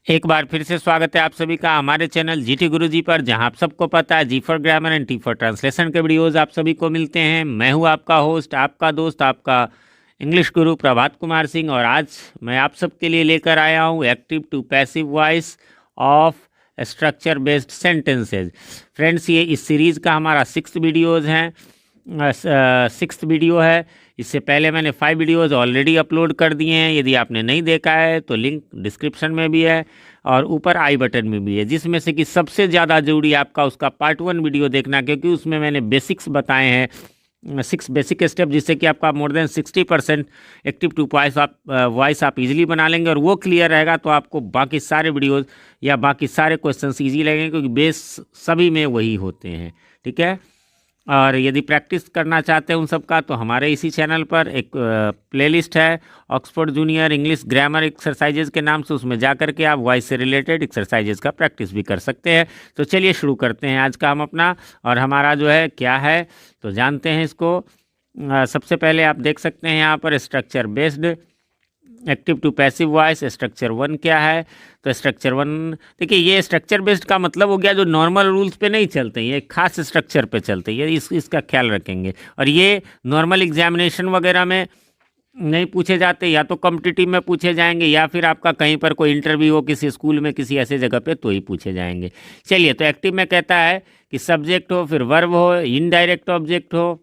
एक बार फिर से स्वागत है आप सभी का हमारे चैनल जीटी गुरुजी पर, जहां आप सबको पता है G for grammar and T for translation के वीडियोस आप सभी को मिलते हैं। मैं हूं आपका होस्ट, आपका दोस्त, आपका इंग्लिश गुरु प्रभात कुमार सिंह। और आज मैं आप सबके लिए लेकर आया हूं active to passive voice of structure based sentences. Friends, ये इस सीरीज़ का हमारा सिक्स्थ वीडियो है। इससे पहले मैंने 5 वीडियोज़ ऑलरेडी अपलोड कर दिए हैं। यदि आपने नहीं देखा है तो लिंक डिस्क्रिप्शन में भी है और ऊपर आई बटन में भी है, जिसमें से कि सबसे ज़्यादा जरूरी आपका उसका पार्ट 1 वीडियो देखना, क्योंकि उसमें मैंने बेसिक्स बताए हैं, 6 बेसिक स्टेप, जिससे कि आपका more than 60% active to voice आप इजीली बना लेंगे। और वो क्लियर रहेगा तो आपको बाकी सारे वीडियोज़ या बाकी सारे क्वेश्चंस ईजी लगेंगे, क्योंकि बेस सभी में वही होते हैं। ठीक है। और यदि प्रैक्टिस करना चाहते हैं उन सब का, तो हमारे इसी चैनल पर एक प्लेलिस्ट है Oxford junior English grammar exercises के नाम से। उसमें जा कर के आप वॉइस से रिलेटेड एक्सरसाइजेज का प्रैक्टिस भी कर सकते हैं। तो चलिए शुरू करते हैं आज का हम अपना, और हमारा जो है क्या है तो जानते हैं इसको। सबसे पहले आप देख सकते हैं यहाँ पर structure based active to passive voice structure 1 क्या है। तो स्ट्रक्चर 1 देखिए, ये स्ट्रक्चर बेस्ड का मतलब हो गया जो नॉर्मल रूल्स पे नहीं चलते, ये खास स्ट्रक्चर पे चलते हैं। इसका ख्याल रखेंगे। और ये नॉर्मल एग्जामिनेशन वगैरह में नहीं पूछे जाते, या तो कॉम्पिटिटिव में पूछे जाएंगे, या फिर आपका कहीं पर कोई इंटरव्यू हो किसी स्कूल में किसी ऐसे जगह पे तो ही पूछे जाएंगे। चलिए, तो एक्टिव में कहता है कि सब्जेक्ट हो, फिर वर्ब हो, इनडायरेक्ट ऑब्जेक्ट हो,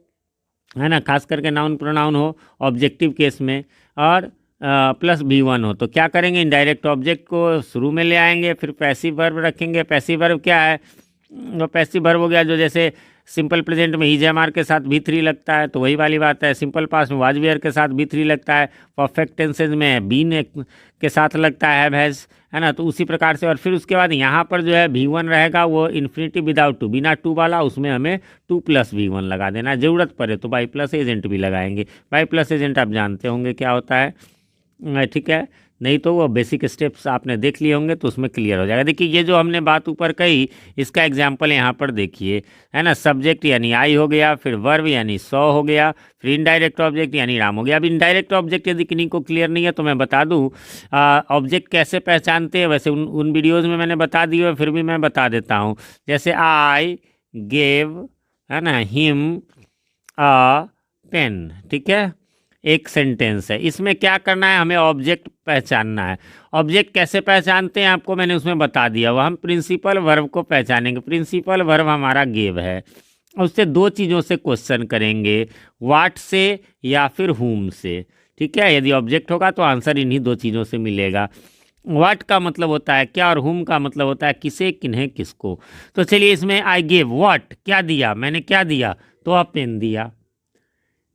है ना, खास करके नाउन प्रोनाउन हो ऑब्जेक्टिव केस में, और प्लस V1 हो। तो क्या करेंगे, इनडायरेक्ट ऑब्जेक्ट को शुरू में ले आएंगे, फिर पैसिव वर्ब रखेंगे। पैसिव वर्ब क्या है, वो पैसिव वर्ब हो गया जो जैसे सिंपल प्रेजेंट में ही जमार के साथ V3 लगता है, तो वही वाली बात है। सिंपल पास्ट में वाज वेयर के साथ V3 लगता है। परफेक्ट टेंसेज में बीन के साथ लगता है ना। तो उसी प्रकार से, और फिर उसके बाद यहाँ पर जो है V1 रहेगा वो इन्फिनिटी विदाउट टू, बिना टू वाला, उसमें हमें 2 + V1 लगा देना। ज़रूरत पड़े तो बाई प्लस एजेंट भी लगाएंगे। बाई प्लस एजेंट आप जानते होंगे क्या होता है, ठीक है। नहीं तो वो बेसिक स्टेप्स आपने देख लिए होंगे तो उसमें क्लियर हो जाएगा। देखिए, ये जो हमने बात ऊपर कही, इसका एग्जाम्पल यहाँ पर देखिए, है ना। सब्जेक्ट यानी आई हो गया, फिर वर्ब यानी सौ हो गया, फिर इनडायरेक्ट ऑब्जेक्ट यानी राम हो गया। अब इनडायरेक्ट ऑब्जेक्ट यदि किन्हीं को क्लियर नहीं है तो मैं बता दूँ ऑब्जेक्ट कैसे पहचानते हैं। वैसे उन वीडियोज़ में मैंने बता दिए, फिर भी मैं बता देता हूँ। जैसे आई गेव, है ना, हिम अ पेन, ठीक है, एक सेंटेंस है। इसमें क्या करना है, हमें ऑब्जेक्ट पहचानना है। ऑब्जेक्ट कैसे पहचानते हैं आपको मैंने उसमें बता दिया। वह हम प्रिंसिपल वर्ब को पहचानेंगे। प्रिंसिपल वर्ब हमारा गेव है, उससे 2 चीज़ों से क्वेश्चन करेंगे, व्हाट से या फिर हुम से। ठीक है, यदि ऑब्जेक्ट होगा तो आंसर इन्हीं 2 चीज़ों से मिलेगा। व्हाट का मतलब होता है क्या, और हुम का मतलब होता है किसे, किन्हें, किसको। तो चलिए, इसमें आई गेव व्हाट, क्या दिया मैंने, क्या दिया, तो आप पेन दिया।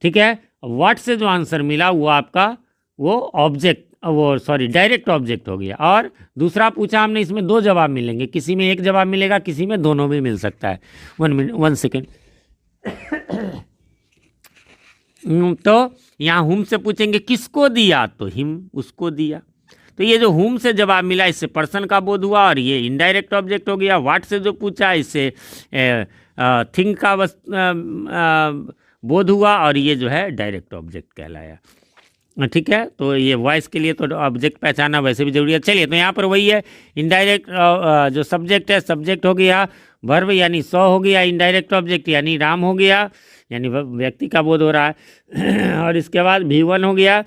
ठीक है, व्हाट से जो आंसर मिला वो आपका वो ऑब्जेक्ट, वो सॉरी डायरेक्ट ऑब्जेक्ट हो गया। और दूसरा पूछा हमने, इसमें 2 जवाब मिलेंगे, किसी में एक जवाब मिलेगा, किसी में दोनों भी मिल सकता है। 1 सेकेंड। तो यहाँ हुम से पूछेंगे किसको दिया, तो हिम, उसको दिया। तो ये जो हुम से जवाब मिला, इससे पर्सन का बोध हुआ, और ये इनडायरेक्ट ऑब्जेक्ट हो गया। व्हाट से जो पूछा, इससे थिंग का बोध हुआ, और ये जो है डायरेक्ट ऑब्जेक्ट कहलाया। ठीक है, तो ये वॉइस के लिए तो ऑब्जेक्ट पहचाना वैसे भी जरूरी है। चलिए, तो यहाँ पर वही है, इनडायरेक्ट जो सब्जेक्ट है, सब्जेक्ट हो गया, वर्ब यानी सौ हो गया, इनडायरेक्ट ऑब्जेक्ट यानी राम हो गया, यानी व्यक्ति का बोध हो रहा है। और इसके बाद V1 हो गया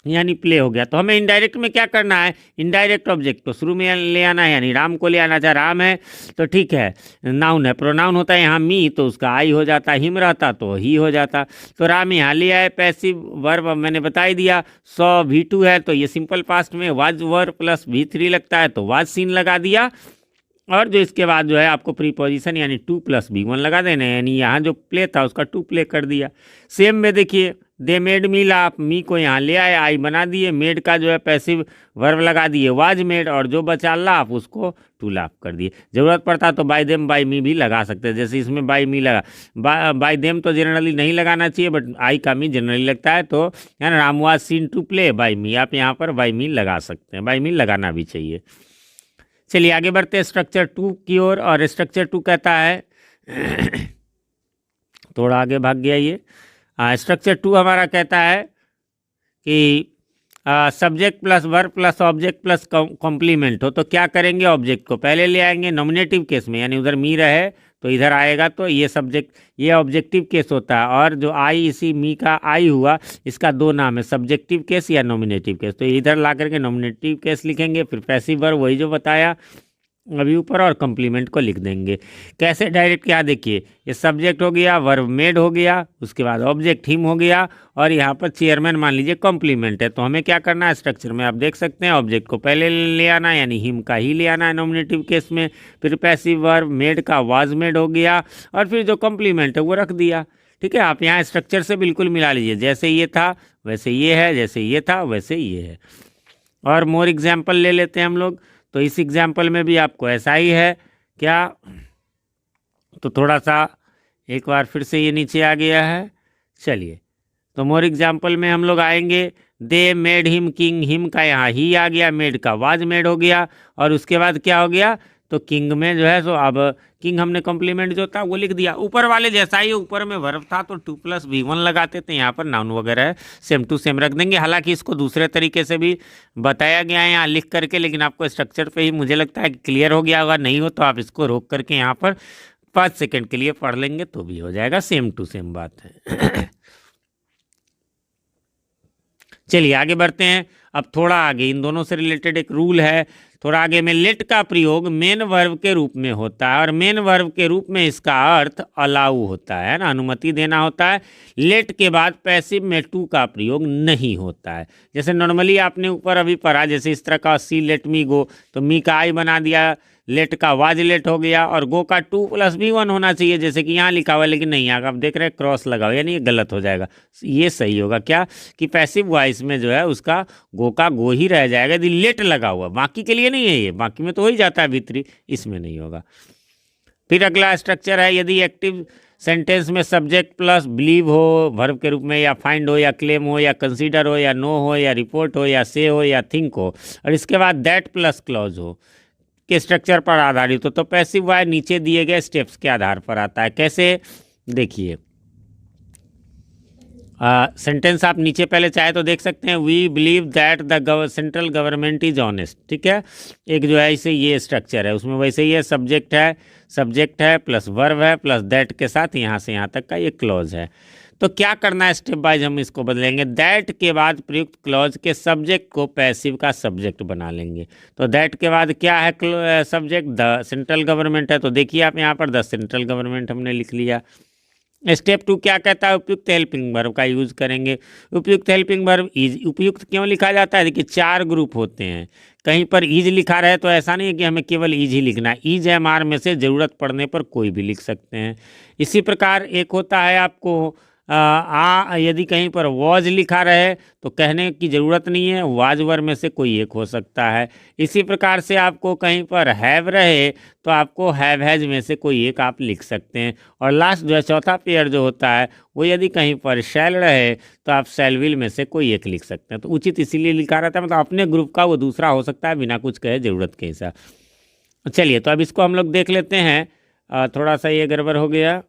यानी प्ले हो गया। तो हमें इनडायरेक्ट में क्या करना है, इनडायरेक्ट ऑब्जेक्ट को शुरू में ले आना है, यानी राम को ले आना। चाहे राम है तो ठीक है, नाउन है, प्रोनाउन होता है यहाँ मी, तो उसका आई हो जाता, हिम रहता तो ही हो जाता। तो राम यहाँ ले आए। पैसिव वर्ब मैंने बता ही दिया, सौ V2 है तो ये सिंपल पास्ट में वाज वर्ब प्लस V3 लगता है तो वाज सीन लगा दिया। और जो इसके बाद जो है आपको प्रीपोजिशन यानी 2 + V1 लगा देना है, यानी यहाँ जो प्ले था उसका 2 प्ले कर दिया। सेम में देखिए, दे मेड मील, आप मी को यहाँ ले आए, आई बना दिए, मेड का जो है पैसिव वर्ब लगा दिए वाज मेड, और जो बचा ला आप उसको टू लाफ कर दिए। ज़रूरत पड़ता तो बाय देम बाय मी भी लगा सकते हैं, जैसे इसमें बाय मी लगा। बाय देम तो जनरली नहीं लगाना चाहिए, बट आई का मी जनरली लगता है, तो है ना, Ram was seen to play by me, आप यहाँ पर बाय मी लगा सकते हैं, बाय मी लगाना भी चाहिए। चलिए आगे बढ़ते हैं स्ट्रक्चर 2 की ओर। और स्ट्रक्चर 2 कहता है थोड़ा आगे भाग गया ये। स्ट्रक्चर 2 हमारा कहता है कि subject plus verb plus object plus complement हो तो क्या करेंगे, ऑब्जेक्ट को पहले ले आएंगे नॉमिनेटिव केस में, यानी उधर मी रहे तो इधर आएगा, तो ये सब्जेक्ट, ये ऑब्जेक्टिव केस होता है। और जो आई, इसी मी का आई हुआ, इसका दो नाम है, सब्जेक्टिव केस या नॉमिनेटिव केस। तो इधर ला करके नॉमिनेटिव केस लिखेंगे, फिर पैसिव वर्ब वही जो बताया अभी ऊपर, और कम्प्लीमेंट को लिख देंगे। कैसे डायरेक्ट, क्या देखिए, ये सब्जेक्ट हो गया, वर्ब मेड हो गया, उसके बाद ऑब्जेक्ट हिम हो गया, और यहाँ पर चेयरमैन मान लीजिए कॉम्प्लीमेंट है। तो हमें क्या करना है, स्ट्रक्चर में आप देख सकते हैं, ऑब्जेक्ट को पहले ले आना, यानी हिम का ही ले आना है नॉमिनेटिव केस में, फिर पैसिव वर्ब मेड का वाज मेड हो गया, और फिर जो कॉम्प्लीमेंट है वो रख दिया। ठीक है, आप यहाँ स्ट्रक्चर से बिल्कुल मिला लीजिए, जैसे ये था वैसे ये है, जैसे ये था वैसे ये है। और मोर एग्जाम्पल ले लेते हैं हम लोग। तो इस एग्जाम्पल में भी आपको ऐसा ही है क्या, तो थोड़ा सा एक बार फिर से ये नीचे आ गया है। चलिए, तो मोर एग्जाम्पल में हम लोग आएंगे, they made him king, him का यहाँ ही आ गया, मेड का वाज मेड हो गया, और उसके बाद क्या हो गया, तो किंग में जो है, सो अब किंग हमने कॉम्प्लीमेंट जो था वो लिख दिया। ऊपर वाले जैसा ही, ऊपर में वर्ब था तो 2+V1 लगाते थे, यहाँ पर नाउन वगैरह है, सेम टू सेम रख देंगे। हालांकि इसको दूसरे तरीके से भी बताया गया है यहाँ लिख करके, लेकिन आपको स्ट्रक्चर पे ही मुझे लगता है कि क्लियर हो गया होगा। नहीं हो तो आप इसको रोक करके यहाँ पर 5 सेकेंड के लिए पढ़ लेंगे तो भी हो जाएगा, सेम टू सेम बात है। चलिए आगे बढ़ते हैं। अब थोड़ा आगे इन दोनों से रिलेटेड एक रूल है, थोड़ा आगे में, लेट का प्रयोग मेन वर्ब के रूप में होता है, और मेन वर्ब के रूप में इसका अर्थ अलाउ होता है ना, अनुमति देना होता है। लेट के बाद पैसिव में टू का प्रयोग नहीं होता है। जैसे नॉर्मली आपने ऊपर अभी पढ़ा, जैसे इस तरह का, सी लेट मी गो, तो मी का आई बना दिया, लेट का वाज लेट हो गया, और गो का 2+V1 होना चाहिए, जैसे कि यहाँ लिखा हुआ है, लेकिन नहीं, यहाँ आप देख रहे हैं क्रॉस लगा हुआ, यानी ये गलत हो जाएगा। ये सही होगा क्या, कि पैसिव वॉइस में जो है उसका गो का गो ही रह जाएगा यदि लेट लगा हुआ, बाकी के लिए नहीं है ये, बाकी में तो हो ही जाता है भीतरी, इसमें नहीं होगा। फिर अगला स्ट्रक्चर है, यदि एक्टिव सेंटेंस में सब्जेक्ट प्लस बिलीव हो वर्ब के रूप में, या फाइंड हो, या क्लेम हो, या कंसीडर हो, या नो हो, या रिपोर्ट हो, या से हो, या थिंक हो, और इसके बाद दैट प्लस क्लॉज हो के स्ट्रक्चर पर आधारित हो, तो पैसिव वॉइस नीचे दिए गए स्टेप्स के आधार पर आता है। कैसे, देखिए, सेंटेंस आप नीचे पहले चाहे तो देख सकते हैं, we believe that the central government is honest. ठीक है, एक जो है इसे ये स्ट्रक्चर है, उसमें वैसे ही है, सब्जेक्ट है प्लस वर्ब है प्लस दैट के साथ यहाँ से यहाँ तक का ये क्लॉज है। तो क्या करना है, स्टेप बाइज हम इसको बदलेंगे। दैट के बाद प्रयुक्त क्लॉज के सब्जेक्ट को पैसिव का सब्जेक्ट बना लेंगे। तो दैट के बाद क्या है, सब्जेक्ट द सेंट्रल गवर्नमेंट है, तो देखिए आप यहाँ पर द सेंट्रल गवर्नमेंट हमने लिख लिया। स्टेप 2 क्या कहता है, उपयुक्त हेल्पिंग वर्ब का यूज करेंगे। उपयुक्त हेल्पिंग वर्ब इज, उपयुक्त क्यों लिखा जाता है, देखिए 4 ग्रुप होते हैं, कहीं पर इज लिखा रहे तो ऐसा नहीं है कि हमें केवल इज ही लिखना है, इज एम आर में से ज़रूरत पड़ने पर कोई भी लिख सकते हैं। इसी प्रकार एक होता है आपको यदि कहीं पर वॉज लिखा रहे तो कहने की ज़रूरत नहीं है, वाज वर्ब में से कोई एक हो सकता है। इसी प्रकार से आपको कहीं पर हैव रहे तो आपको हैव हैज में से कोई एक आप लिख सकते हैं। और लास्ट जो है चौथा पेयर जो होता है वो यदि कहीं पर शैल रहे तो आप शैल विल में से कोई एक लिख सकते हैं। तो उचित इसीलिए लिखा रहता है, मतलब अपने ग्रुप का वो दूसरा हो सकता है बिना कुछ कहे ज़रूरत के हिसाब। चलिए तो अब इसको हम लोग देख लेते हैं, थोड़ा सा ये गड़बड़ हो गया।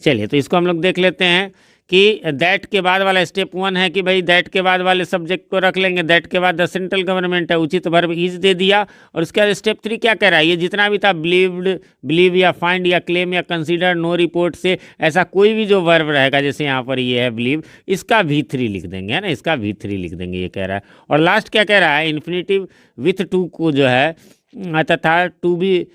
चलिए तो इसको हम लोग देख लेते हैं कि दैट के बाद वाला स्टेप 1 है कि भाई दैट के बाद वाले सब्जेक्ट को रख लेंगे, दैट के बाद द सेंट्रल गवर्नमेंट है, उचित वर्ब इज दे दिया। और उसके बाद स्टेप 3 क्या कह रहा है, ये जितना भी था बिलीव्ड, बिलीव या फाइंड या क्लेम या कंसीडर, नो रिपोर्ट से ऐसा कोई भी जो वर्ब रहेगा, जैसे यहाँ पर ये है बिलीव, इसका V3 लिख देंगे, है ना, इसका V3 लिख देंगे, ये कह रहा है। और लास्ट क्या कह रहा है, इन्फिनेटिव विथ टू को जो है तथा टू भी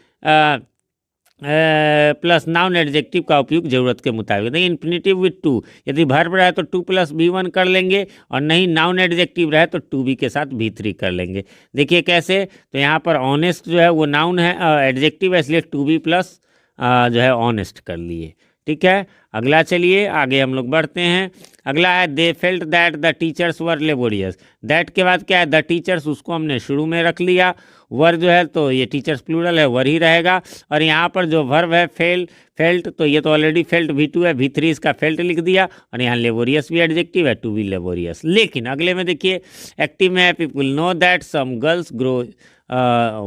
प्लस नाउन एडजेक्टिव का उपयोग जरूरत के मुताबिक। देखिए इन्फिनेटिव विथ टू, यदि वर्ब रहे तो 2+V1 कर लेंगे, और नहीं नाउन एडजेक्टिव रहे तो 2B के साथ V3 कर लेंगे। देखिए कैसे, तो यहाँ पर ऑनेस्ट जो है वो नाउन है, एडजेक्टिव है, इसलिए 2B प्लस जो है ऑनेस्ट कर लिए। ठीक है, अगला चलिए आगे हम लोग बढ़ते हैं। अगला है they felt that the teachers were laborious. That के बाद क्या है, द टीचर्स, उसको हमने शुरू में रख लिया, वर जो है तो ये टीचर्स प्लूरल है, वर ही रहेगा। और यहाँ पर जो वर्ब है फेल्ट, तो ये तो ऑलरेडी फेल्ट V2 है, V3 इसका फेल्ट लिख दिया। और यहाँ लेबोरियस भी एडजेक्टिव है, टू बी लेबोरियस। लेकिन अगले में देखिए एक्टिव में है, people know that some girls grow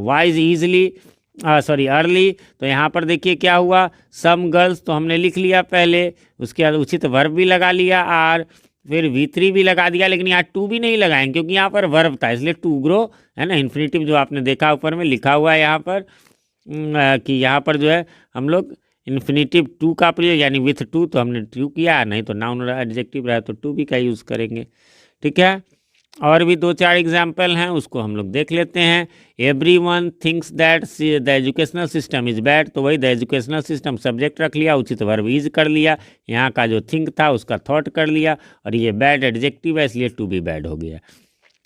wise easily early. तो यहाँ पर देखिए क्या हुआ, सम गर्ल्स तो हमने लिख लिया पहले, उसके बाद उचित वर्ब भी लगा लिया आर, फिर V3 भी लगा दिया, लेकिन यहाँ टू भी नहीं लगाएंगे क्योंकि यहाँ पर वर्ब था, इसलिए टू ग्रो है ना, इन्फिनेटिव जो आपने देखा ऊपर में लिखा हुआ है यहाँ पर कि यहाँ पर जो है हम लोग इन्फिनेटिव टू का प्रयोग यानी विथ टू, तो हमने टू किया, नहीं तो नाउन एडजेक्टिव रहा तो टू भी का यूज़ करेंगे। ठीक है, और भी 2-4 एग्जाम्पल हैं, उसको हम लोग देख लेते हैं। Everyone thinks that the educational system is bad, तो वही द एजुकेशनल सिस्टम सब्जेक्ट रख लिया, उचित वर्ब इज कर लिया, यहाँ का जो थिंक था उसका थॉट कर लिया, और ये बैड एडजेक्टिव है इसलिए टू भी बैड हो गया।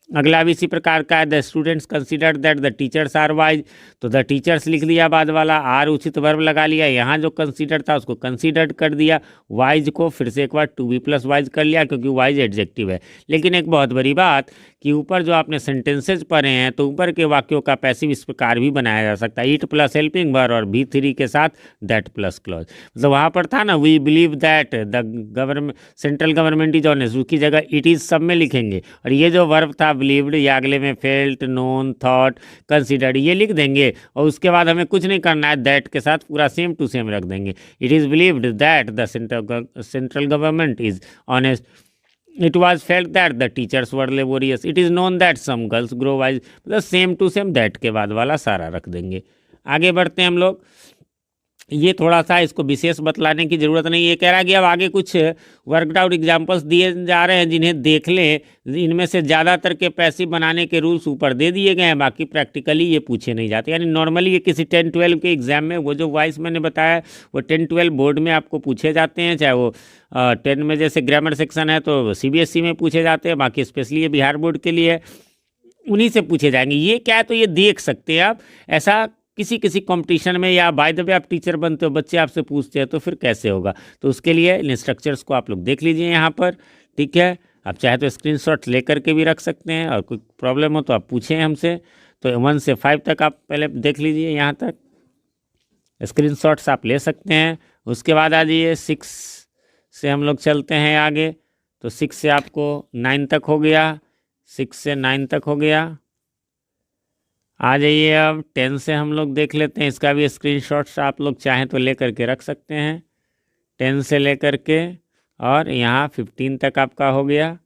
अगला भी इसी प्रकार का है, the students consider that the teachers are wise, तो द टीचर्स लिख दिया बाद वाला, आर उचित वर्ब लगा लिया, यहाँ जो कंसिडर था उसको कंसिडर्ड कर दिया, वाइज को फिर से एक बार टू बी प्लस वाइज कर लिया क्योंकि वाइज एडजेक्टिव है। लेकिन एक बहुत बड़ी बात कि ऊपर जो आपने सेंटेंसेज पढ़े हैं तो ऊपर के वाक्यों का पैसिव इस प्रकार भी बनाया जा सकता है, इट प्लस हेल्पिंग वर्ब और V3 के साथ दैट प्लस क्लॉज। मतलब वहाँ पर था ना, we believe that the government central government is honest, उसकी जगह इट इज़ सब में लिखेंगे, और ये जो वर्ब था बिलीव्ड या अगले में फेल्ट, नोन, थॉट, कंसिडर्ड ये लिख देंगे, और उसके बाद हमें कुछ नहीं करना है, दैट के साथ पूरा सेम टू सेम रख देंगे। It is believed that the central government is honest, it was felt that the teachers were laborious, it is known that some girls grow wise, मतलब सेम टू सेम दैट के बाद वाला सारा रख देंगे। आगे बढ़ते हैं हम लोग, ये थोड़ा सा इसको विशेष बतलाने की ज़रूरत नहीं, ये कह रहा है कि अब आगे कुछ वर्कड आउट एग्जाम्पल्स दिए जा रहे हैं जिन्हें देख लें, इनमें से ज़्यादातर के पैसिव बनाने के रूल्स ऊपर दे दिए गए हैं, बाकी प्रैक्टिकली ये पूछे नहीं जाते। यानी नॉर्मली ये किसी 10-12 के एग्ज़ाम में वो जो वॉइस मैंने बताया वो 10-12 बोर्ड में आपको पूछे जाते हैं, चाहे वो 10 में जैसे ग्रामर सेक्शन है तो CBSE में पूछे जाते हैं, बाकी स्पेशली ये बिहार बोर्ड के लिए उन्हीं से पूछे जाएंगे। ये क्या है तो ये देख सकते हैं आप, ऐसा किसी किसी कंपटीशन में या बाय द वे आप टीचर बनते हो, बच्चे आपसे पूछते हैं तो फिर कैसे होगा, तो उसके लिए इन स्ट्रक्चर्स को आप लोग देख लीजिए यहाँ पर। ठीक है, आप चाहे तो स्क्रीनशॉट लेकर के भी रख सकते हैं, और कोई प्रॉब्लम हो तो आप पूछें हमसे। तो 1 से 5 तक आप पहले देख लीजिए, यहाँ तक स्क्रीनशॉट्स आप ले सकते हैं। उसके बाद आ जाइए 6 से हम लोग चलते हैं आगे, तो 6 से आपको 9 तक हो गया, 6 से 9 तक हो गया। आ जाइए अब 10 से हम लोग देख लेते हैं, इसका भी स्क्रीनशॉट्स आप लोग चाहें तो ले करके रख सकते हैं, 10 से ले करके, और यहाँ 15 तक आपका हो गया।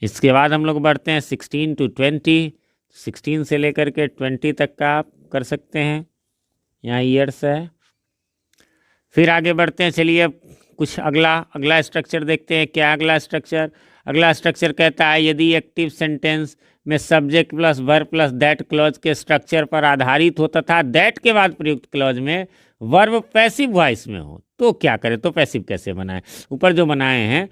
इसके बाद हम लोग बढ़ते हैं 16 to 20, 16 से लेकर के 20 तक का आप कर सकते हैं, यहाँ ईयर्स है। फिर आगे बढ़ते हैं, चलिए अब कुछ अगला स्ट्रक्चर देखते हैं। क्या अगला स्ट्रक्चर कहता है यदि एक्टिव सेंटेंस में subject plus verb plus that clause के स्ट्रक्चर पर आधारित हो तथा दैट के बाद प्रयुक्त क्लॉज में वर्ब पैसिव वॉइस में हो तो क्या करें, तो पैसिव कैसे बनाएं। ऊपर जो बनाए हैं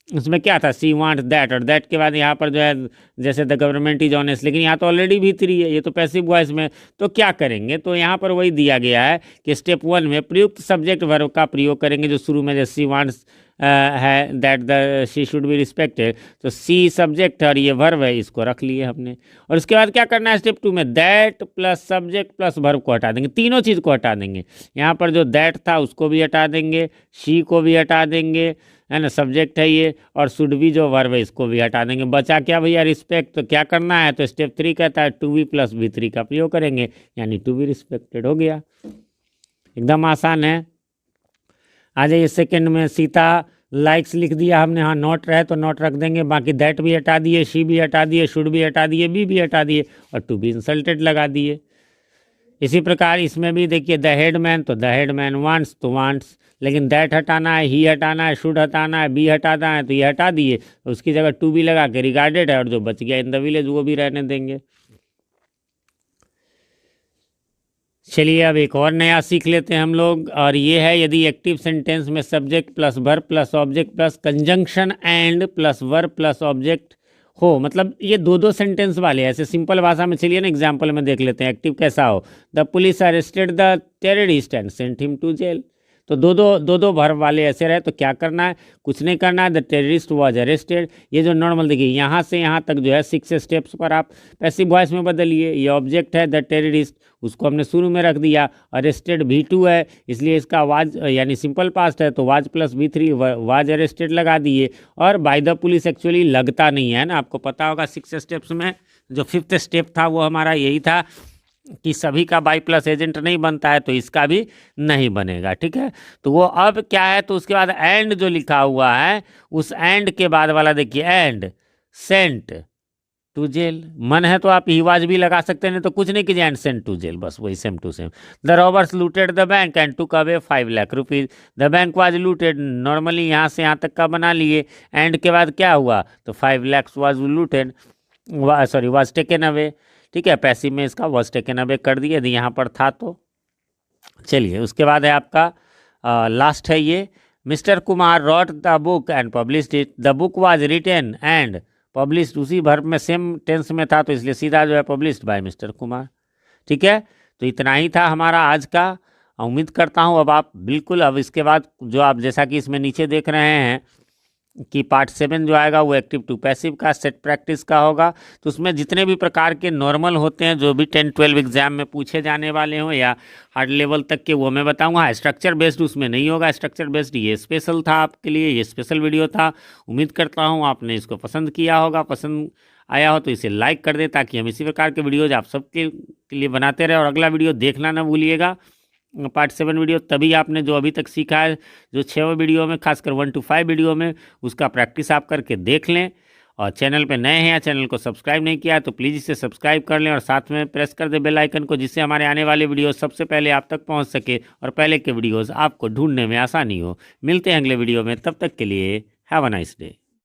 उसमें क्या था, सी वांट दैट, और दैट के बाद यहाँ पर जो है जैसे द गवर्नमेंट इज ऑनेस्ट, लेकिन यहाँ तो ऑलरेडी V3 है, ये तो पैसिव वॉइस में, तो क्या करेंगे, तो यहाँ पर वही दिया गया है कि स्टेप 1 में प्रयुक्त सब्जेक्ट वर्ब का प्रयोग करेंगे, जो शुरू में जैसे सी वांट्स है that the she should be respected, तो सी सब्जेक्ट और ये वर्ब है, इसको रख लिए हमने। और उसके बाद क्या करना है, स्टेप 2 में that plus subject plus verb को हटा देंगे, तीनों चीज़ को हटा देंगे। यहाँ पर जो दैट था उसको भी हटा देंगे, शी को भी हटा देंगे, है ना, सब्जेक्ट है ये, और शुड भी जो वर्ब है इसको भी हटा देंगे। बचा क्या भैया, रिस्पेक्ट, तो क्या करना है, तो स्टेप 3 कहता है टू बी प्लस V3 का प्रयोग करेंगे, यानी टू बी रिस्पेक्टेड हो गया। एकदम आसान है। आ जाइए सेकेंड में, सीता लाइक्स लिख दिया हमने, हाँ नॉट रहे तो नॉट रख देंगे, बाकी दैट भी हटा दिए, शी भी हटा दिए, शुड भी हटा दिए, बी भी हटा दिए, और टू बी इंसल्टेड लगा दिए। इसी प्रकार इसमें भी देखिए, द हेडमैन, तो द हेडमैन वांट्स तो वांट्स, लेकिन दैट हटाना है, ही हटाना है, शुड हटाना है, बी हटाना है, तो ये हटा दिए, उसकी जगह टू बी लगा के रिगार्डेड है, और जो बच गया इन द विलेज वो भी रहने देंगे। चलिए अब एक और नया सीख लेते हैं हम लोग, और ये है यदि एक्टिव सेंटेंस में subject plus verb plus object plus conjunction and plus verb plus object हो, मतलब ये दो सेंटेंस वाले, ऐसे सिंपल भाषा में। चलिए ना एग्जाम्पल में देख लेते हैं एक्टिव कैसा हो, the police arrested the terrorist and sent him to jail, तो दो वर्ब वाले ऐसे रहे, तो क्या करना है, कुछ नहीं करना है, द टेररिस्ट वाज अरेस्टेड। ये जो नॉर्मल देखिए यहाँ से यहाँ तक जो है 6 स्टेप्स पर आप पैसिव वॉइस में बदलिए। ये ऑब्जेक्ट है द टेररिस्ट, उसको हमने शुरू में रख दिया, अरेस्टेड V2 है इसलिए इसका वाज यानी सिंपल पास्ट है, तो was plus V3 was arrested लगा दिए। और बाय द पुलिस एक्चुअली लगता नहीं है ना, आपको पता होगा 6 स्टेप्स में जो 5th स्टेप था वो हमारा यही था, कि सभी का बाई प्लस एजेंट नहीं बनता है, तो इसका भी नहीं बनेगा। ठीक है, तो वो अब क्या है, तो उसके बाद एंड जो लिखा हुआ है, उस एंड के बाद वाला देखिए, एंड सेंट टू जेल। मन है तो आप ही वाज भी लगा सकते हैं, नहीं तो कुछ नहीं कीजिए, एंड सेंट टू जेल, बस वही same to same. The robbers looted the bank and took away 5 lakh rupees. The bank was looted, normally यहाँ से यहाँ तक का बना लिए, एंड के बाद क्या हुआ, तो 5 lakhs was looted, sorry was taken away. ठीक है, पैसिव में इसका वाज टेकन अवे कर दिए यदि यहाँ पर था तो। चलिए, उसके बाद है आपका लास्ट है ये, mister Kumar wrote the book and published it. The book was written and published, उसी वर्ब में सेम टेंस में था, तो इसलिए सीधा जो है पब्लिश्ड बाय मिस्टर कुमार। ठीक है, तो इतना ही था हमारा आज का। उम्मीद करता हूँ अब आप बिल्कुल, अब इसके बाद जो आप जैसा कि इसमें नीचे देख रहे हैं कि पार्ट 7 जो आएगा वो एक्टिव टू पैसिव का सेट प्रैक्टिस का होगा। तो उसमें जितने भी प्रकार के नॉर्मल होते हैं जो भी 10-12 एग्जाम में पूछे जाने वाले हों या हार्ड लेवल तक के, वो मैं बताऊंगा। स्ट्रक्चर बेस्ड उसमें नहीं होगा, स्ट्रक्चर बेस्ड ये स्पेशल था आपके लिए, ये स्पेशल वीडियो था। उम्मीद करता हूँ आपने इसको पसंद किया होगा, पसंद आया हो तो इसे लाइक कर दे, ताकि हम इसी प्रकार के वीडियोज आप सबके लिए बनाते रहे। और अगला वीडियो देखना ना भूलिएगा, पार्ट 7 वीडियो। तभी आपने जो अभी तक सीखा है, जो 6 वीडियो में, खासकर 1 to 5 वीडियो में, उसका प्रैक्टिस आप करके देख लें। और चैनल पे नए हैं या चैनल को सब्सक्राइब नहीं किया है तो प्लीज़ इसे सब्सक्राइब कर लें, और साथ में प्रेस कर दें बेल आइकन को, जिससे हमारे आने वाले वीडियो सबसे पहले आप तक पहुंच सके और पहले के वीडियोस आपको ढूंढने में आसानी हो। मिलते हैं अगले वीडियो में, तब तक के लिए हैव अ नाइस डे।